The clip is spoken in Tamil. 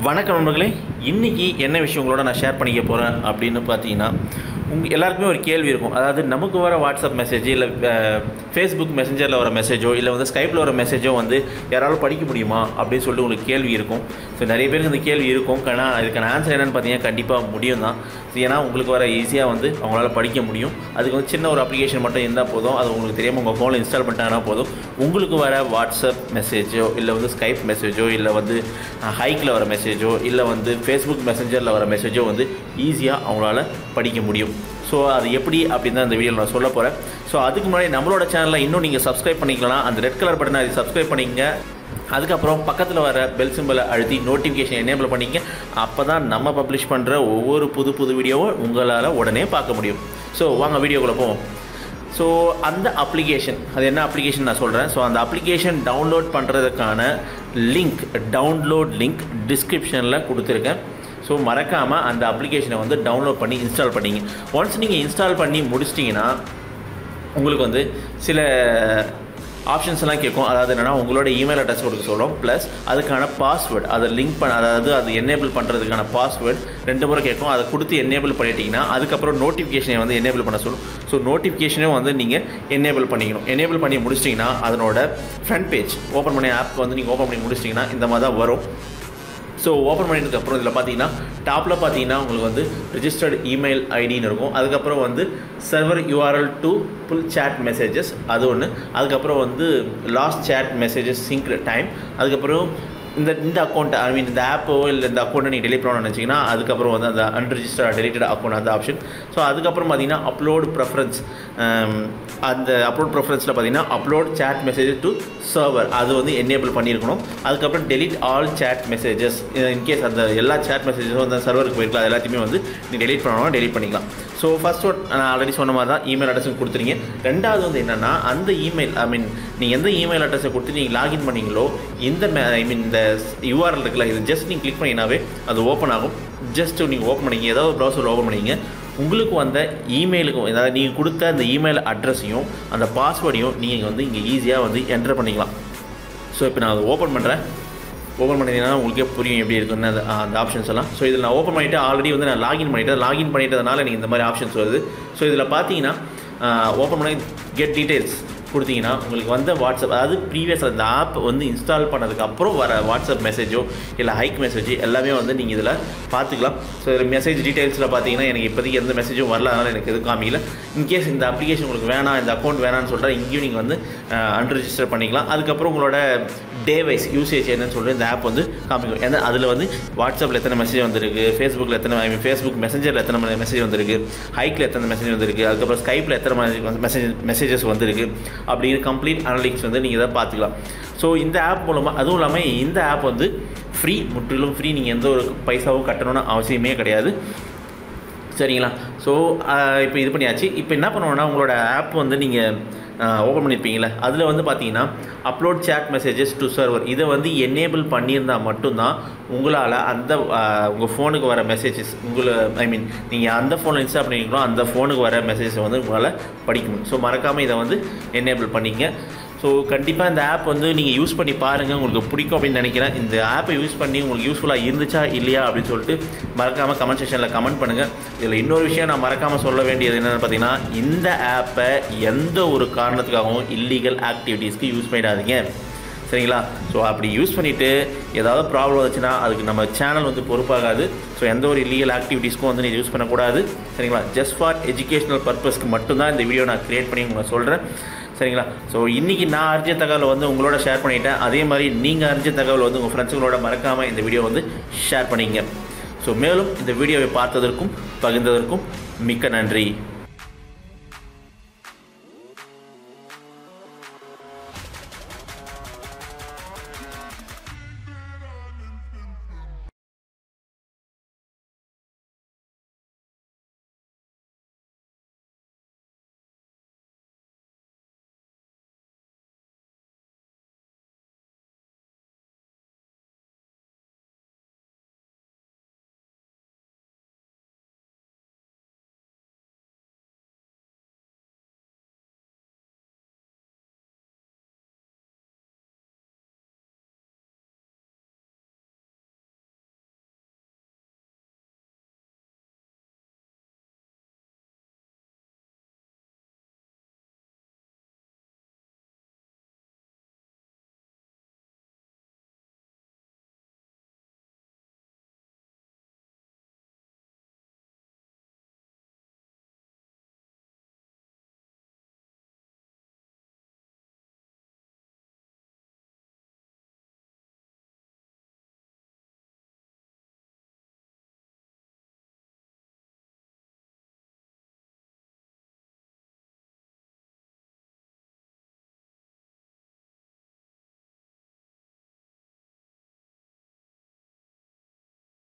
வணக்கம் நண்பர்களே, இன்றைக்கி என்ன விஷயம் உங்களோட நான் ஷேர் பண்ணிக்க போகிறேன் அப்படின்னு பார்த்தீங்கன்னா, எல்லாருக்குமே ஒரு கேள்வி இருக்கும். அதாவது நமக்கு வர வாட்ஸ்அப் மெசேஜ் இல்லை ஃபேஸ்புக் மெசஞ்சரில் வர மெசேஜோ இல்லை ஸ்கைப்பில் வர மெசேஜோ யாராலும் படிக்க முடியுமா அப்படின்னு சொல்லிட்டு உங்களுக்கு கேள்வி இருக்கும். ஸோ நிறைய பேருக்கு இந்த கேள்வி இருக்கும். ஆனால் அதுக்கான ஆன்சர் என்னென்னு பார்த்தீங்கன்னா கண்டிப்பாக முடியும் தான். ஏன்னா உங்களுக்கு வர ஈஸியாக அவங்களால படிக்க முடியும். அதுக்கு சின்ன ஒரு அப்ளிகேஷன் மட்டும் இருந்தால் போதும். அது உங்களுக்கு தெரியாமல் உங்கள் ஃபோனில் இன்ஸ்டால் பண்ணிட்டாங்கன்னா போதும். உங்களுக்கு வர வாட்ஸ்அப் மெசேஜோ இல்லை ஸ்கைப் மெசேஜோ இல்லை ஹைக்கில் வர மெசேஜோ இல்லை ஃபேஸ்புக் மெசஞ்சரில் வர மெசேஜோ ஈஸியாக அவங்களால படிக்க முடியும். ஸோ அது எப்படி அப்படின்னு தான் இந்த வீடியோவில் நான் சொல்ல போகிறேன். ஸோ அதுக்கு முன்னாடி நம்மளோட சேனலில் இன்னும் நீங்கள் சப்ஸ்கிரைப் பண்ணிக்கலாம். அந்த ரெட் கலர் பட்டனை அது சப்ஸ்கிரைப் பண்ணிக்கங்க. அதுக்கப்புறம் பக்கத்தில் வர பெல் சிம்பிளை அழுத்தி நோட்டிஃபிகேஷன் எனேபிள் பண்ணிக்க. அப்போ தான் நம்ம பப்ளிஷ் பண்ணுற ஒவ்வொரு புது வீடியோவும் உங்களால் உடனே பார்க்க முடியும். ஸோ வாங்க வீடியோக்குள்ளே போவோம். ஸோ அந்த அப்ளிகேஷன், அது என்ன அப்ளிகேஷன் நான் சொல்கிறேன். ஸோ அந்த அப்ளிகேஷன் டவுன்லோட் பண்ணுறதுக்கான டவுன்லோட் லிங்க் டிஸ்கிரிப்ஷனில் கொடுத்துருக்கேன். ஸோ மறக்காமல் அந்த அப்ளிகேஷனை டவுன்லோட் பண்ணி இன்ஸ்டால் பண்ணிங்க. ஒன்ஸ் நீங்கள் இன்ஸ்டால் பண்ணி முடிச்சிட்டிங்கன்னா உங்களுக்கு சில ஆப்ஷன்ஸ் எல்லாம் கேட்கும். அதாவது என்னென்னா உங்களோட இமெயில் அட்ரஸ் கொடுக்க சொல்லும். ப்ளஸ் அதுக்கான பாஸ்வேர்டு அதை லிங்க் பண்ண, அதாவது அது எனேபிள் பண்ணுறதுக்கான பாஸ்வேர்டு 2 முறை கேட்கும். அதை கொடுத்து எனேபிள் பண்ணிட்டீங்கன்னா அதுக்கப்புறம் நோட்டிஃபிகேஷனை எனேபிள் பண்ண சொல்லும். ஸோ நோட்டிஃபிகேஷனும் நீங்கள் எனேபிள் பண்ணிக்கணும். எனேபிள் பண்ணி முடிச்சிட்டிங்கன்னா அதனோட ஃப்ரண்ட் பேஜ் ஓப்பன் பண்ணி ஆப் நீங்கள் ஓப்பன் பண்ணி முடிச்சிட்டிங்கன்னா இந்த மாதிரி தான் வரும். ஸோ ஓப்பன் பண்ணிட்டதுக்கப்புறம் இதில் பார்த்தீங்கன்னா டாப்பில் பார்த்தீங்கன்னா உங்களுக்கு ரிஜிஸ்டர்டு இமெயில் ஐடின்னு இருக்கும். அதுக்கப்புறம் server URL to pull chat messages அது ஒன்று. அதுக்கப்புறம் last chat messages sync time. அதுக்கப்புறம் இந்த அக்கௌண்ட் இந்த ஆப்போ இல்லை இந்த அக்கௌண்ட்டை நீங்கள் டெலிட் பண்ணணும்னு நினச்சிங்கன்னா அதுக்கப்புறம் அந்த அன்ரிஜிஸ்டர்ட் டெலிட்டட் அக்கௌண்ட் அந்த ஆப்ஷன். ஸோ அதுக்கப்புறம் பார்த்தீங்கன்னா அப்லோட் ப்ரெஃபரன்ஸ். அந்த அப்லோட் ப்ரெஃபரன்ஸில் பார்த்தீங்கன்னா upload chat messages to server அது எனேபிள் பண்ணியிருக்கணும். அதுக்கப்புறம் delete all chat messages. In case அந்த எல்லா சேட் மெசேஜஸும் அந்த சர்வருக்கு போயிருக்கலாம். அது எல்லாத்தையுமே நீங்கள் டெலிட் பண்ணணும், டெலிட் பண்ணிக்கலாம். ஸோ ஃபர்ஸ்ட் ஒன் நான் ஆல்ரெடி சொன்ன மாதிரி தான் இமெயில் அட்ரஸும் கொடுத்துருங்க. ரெண்டாவது என்னென்னா அந்த இமெயில் நீங்கள் எந்த இமெயில் அட்ரஸை கொடுத்து நீங்கள் லாகின் பண்ணிங்களோ இந்த யூஆர்எல் இருக்குல்ல, இது ஜஸ்ட் நீங்கள் கிளிக் பண்ணிங்கனாவே அது ஓப்பன் ஆகும். ஜஸ்ட் நீங்கள் ஓப்பன் பண்ணிங்க, ஏதாவது ஒரு ப்ரௌசரில் ஓப்பன் பண்ணிங்க. உங்களுக்கு இமெயிலுக்கும், அதாவது நீங்கள் கொடுத்த அந்த இமெயில் அட்ரஸையும் அந்த பாஸ்வேர்டையும் நீங்கள் இங்கே ஈஸியாக என்டர் பண்ணிக்கலாம். ஸோ இப்போ நான் அதை ஓப்பன் பண்ணுறேன். ஓப்பன் பண்ணிங்கன்னா உங்களுக்கே புரியும் எப்படி இருக்குன்னு அந்த ஆப்ஷன்ஸ் எல்லாம். ஸோ இதில் நான் ஓப்பன் பண்ணிவிட்டு ஆல்ரெடி நான் லாகின் பண்ணிட்டதுனால எனக்கு இந்த மாதிரி ஆப்ஷன்ஸ் வருது. ஸோ இதில் பார்த்தீங்கன்னா ஓப்பன் பண்ணி கெட் டீட்டெயில்ஸ் கொடுத்தீங்கன்னா உங்களுக்கு வாட்ஸ்அப், அதாவது ப்ரீவியஸ் அந்த ஆப் இன்ஸ்டால் பண்ணதுக்கப்புறம் வர வாட்ஸ்அப் மெசேஜோ இல்லை ஹைக் மெசேஜ் எல்லாமே நீங்கள் இதில் பார்த்துக்கலாம். ஸோ இதில் மெசேஜ் டீட்டெயில்ஸில் பார்த்தீங்கன்னா எனக்கு இப்போதைக்கு எந்த மெசேஜும் வரல, அதனால் எனக்கு எது காமிக்கல. இன்கேஸ் இந்த அப்ளிகேஷன் உங்களுக்கு வேணாம், இந்த அக்கௌண்ட் வேணான்னு சொல்லிட்டு இங்கேயும் நீங்கள் அன்ரிஜிஸ்டர் பண்ணிக்கலாம். அதுக்கப்புறம் உங்களோட டே வைஸ் யூசேஜ் என்னன்னு சொல்லிட்டு இந்த ஆப் காமிக்கும். ஏன்னா அதில் வாட்ஸ்அப்பில் எத்தனை மெசேஜ் வந்திருக்கு, ஃபேஸ்புக்கில் எத்தனை ஃபேஸ்புக் மெசஞ்சரில் எத்தனை மெசேஜ் வந்திருக்கு, ஹைக்கில் எத்தனை மெசேஜ் வந்திருக்கு, அதுக்கப்புறம் ஸ்கைப்பில் எத்தனை மெசேஜஸ் வந்திருக்கு அப்படின்னு கம்ப்ளீட் அனலிட்டிக்ஸ் நீங்கள் இதை பார்த்துக்கலாம். ஸோ இந்த ஆப் மூலமாக, அதுவும் இல்லாமல் இந்த ஆப் ஃப்ரீ, முற்றிலும் ஃப்ரீ. நீங்கள் எந்த ஒரு பைசாவும் கட்டணும்னு அவசியமே கிடையாது. சரிங்களா? ஸோ இப்போ இது பண்ணியாச்சு. இப்போ என்ன பண்ணுவோன்னா உங்களோட ஆப் நீங்கள் ஓப்பன் பண்ணியிருப்பீங்களே, அதில் பார்த்தீங்கன்னா upload chat messages to server இதை எனேபிள் பண்ணியிருந்தால் மட்டும்தான் உங்களால் அந்த உங்கள் ஃபோனுக்கு வர மெசேஜஸ் நீங்கள் அந்த ஃபோனில் இன்ஸ்டால் பண்ணிக்கிறோம் அந்த ஃபோனுக்கு வர மெசேஜஸ் உங்களால் படிக்கணும். ஸோ மறக்காமல் இதை எனேபிள் பண்ணிங்க. ஸோ கண்டிப்பாக இந்த ஆப் நீங்கள் யூஸ் பண்ணி பாருங்கள், உங்களுக்கு பிடிக்கும் அப்படின்னு நினைக்கிறேன். இந்த ஆப்பை யூஸ் பண்ணி உங்களுக்கு யூஸ்ஃபுல்லாக இருந்துச்சா இல்லையா அப்படின்னு சொல்லிட்டு மறக்காமல் கமெண்ட் செக்ஷனில் கமெண்ட் பண்ணுங்கள். இதில் இன்னொரு விஷயம் நான் மறக்காமல் சொல்ல வேண்டியது என்னென்னு பார்த்தீங்கன்னா, இந்த ஆப்பை எந்த ஒரு காரணத்துக்காகவும் இல்லீகல் ஆக்டிவிட்டீஸ்க்கு யூஸ் பண்ணிடாதீங்க. சரிங்களா? ஸோ அப்படி யூஸ் பண்ணிவிட்டு ஏதாவது ப்ராப்ளம் வந்துச்சுன்னா அதுக்கு நம்ம சேனல் பொறுப்பாகாது. ஸோ எந்த ஒரு இல்லீகல் ஆக்டிவிட்டீஸ்க்கும் நீங்கள் யூஸ் பண்ணக்கூடாது. சரிங்களா? ஜஸ்ட் ஃபார் எஜுகேஷனல் பர்பஸ்க்கு மட்டும்தான் இந்த வீடியோ நான் க்ரியேட் பண்ணி உங்களுக்கு சொல்கிறேன். சரிங்களா? ஸோ இன்றைக்கி நான் அறிஞ்ச தகவலை உங்களோட ஷேர் பண்ணிட்டேன். அதே மாதிரி நீங்கள் அறிஞ்ச தகவல் உங்கள் ஃப்ரெண்ட்ஸுங்களோட மறக்காமல் இந்த வீடியோ ஷேர் பண்ணிங்க. ஸோ மேலும் இந்த வீடியோவை பார்த்ததற்கும் பகிர்ந்ததற்கும் மிக்க நன்றி.